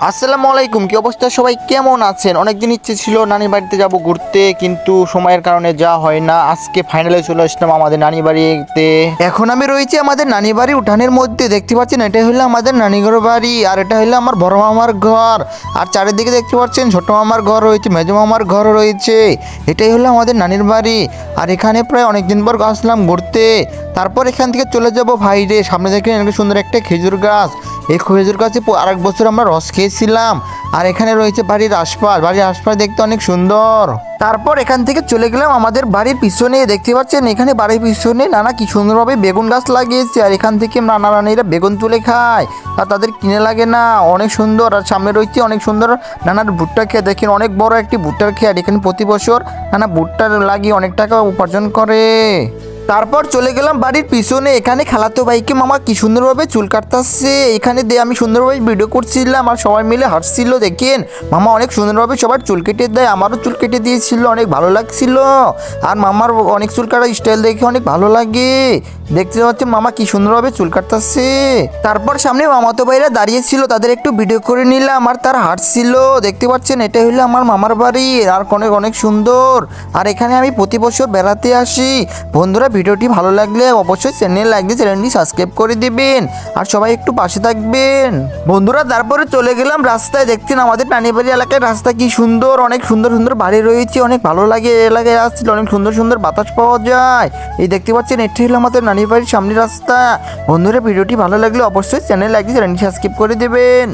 আসসালামু আলাইকুম, কি অবস্থা সবাই, কেমন আছেন? অনেকদিন ইচ্ছে ছিল নানির বাড়িতে যাব ঘুরতে, কিন্তু সময়ের কারণে যাওয়া হয় না। আজকে ফাইনালে চলে আসলাম আমাদের নানি বাড়িতে। এখন আমি রয়েছি আমাদের নানি বাড়ির উঠানের মধ্যে। দেখতে পাচ্ছেন এটা হলো আমাদের নানিঘর বাড়ি, আর এটা হলো আমার বড় মামার ঘর। আর চারিদিকে দেখতে পাচ্ছেন ছোট মামার ঘর রয়েছে, মেজো মামার ঘর রয়েছে। এটাই হলো আমাদের নানির বাড়ি। আর এখানে প্রায় অনেকদিন পর আসলাম ঘুরতে। তারপর এখান থেকে চলে যাব বাইরে। সামনে দেখেন অনেক সুন্দর একটা খেজুর গাছ। এই খেজুর গাছে আরেক বছর আমরা রস খেয়েছিলাম। আর এখানে রয়েছে বাড়ির আশপাশ দেখতে অনেক সুন্দর। তারপর এখান থেকে চলে গেলাম আমাদের বাড়ির পিছনে। দেখতে পাচ্ছেন এখানে বাড়ির পিছনে নানা কি সুন্দরভাবে বেগুন গাছ লাগিয়েছে। আর এখান থেকে নানা রানীরা বেগুন তুলে খায়, আর তাদের কিনে লাগে না। অনেক সুন্দর। আর সামনে রয়েছে অনেক সুন্দর নানার ভুট্টা খেয়ে। দেখেন অনেক বড় একটি ভুট্টার খেয়ে। এখানে প্রতি বছর নানা ভুট্টা লাগিয়ে অনেক টাকা উপার্জন করে। তারপর চলে গেলাম বাড়ির পিছনে। এখানে খালাতো ভাইকে মামা কি সুন্দরভাবে চুল কাটতেছে। এখানে আমি সুন্দরভাবে ভিডিও করছিলাম, আর সবাই মিলে হাসছিল। দেখেন মামা অনেক সুন্দরভাবে সবার চুল কেটে দেয়, আমারও চুল কেটে দিয়েছিল, অনেক ভালো লাগছিল। আর মামার অনেক চুল কাটার স্টাইল দেখে অনেক ভালো লাগে। দেখতে পাচ্ছেন মামা কি সুন্দরভাবে চুল কাটতেছে। তারপর সামনে মামাতো ভাইরা দাঁড়িয়েছিল, তাদের একটু ভিডিও করে নিলাম, আর তার হাঁটছিল। দেখতে পাচ্ছেন এটা হলো আমার মামার বাড়ি, আর অনেক অনেক সুন্দর। আর এখানে আমি প্রতি বছর বেড়াতে আসি। বন্ধুরা, ভিডিওটি ভালো লাগলে অবশ্যই চ্যানেলটি সাবস্ক্রাইব করে দিবেন, আর সবাই একটু পাশে থাকবেন। বন্ধুরা, তারপরে চলে গেলাম রাস্তায়। দেখছেন আমাদের নানিবাড়ি এলাকায় রাস্তা কি সুন্দর, অনেক সুন্দর সুন্দর বাড়ি রয়েছে, অনেক ভালো লাগে। এলাকায় আসছিল, অনেক সুন্দর সুন্দর বাতাস পাওয়া যায়। এই দেখতে পাচ্ছেন এটি হলো আমাদের নানিবাড়ির সামনের রাস্তা। বন্ধুরা, ভিডিওটি ভালো লাগলে অবশ্যই চ্যানেলটি সাবস্ক্রাইব করে দেবেন।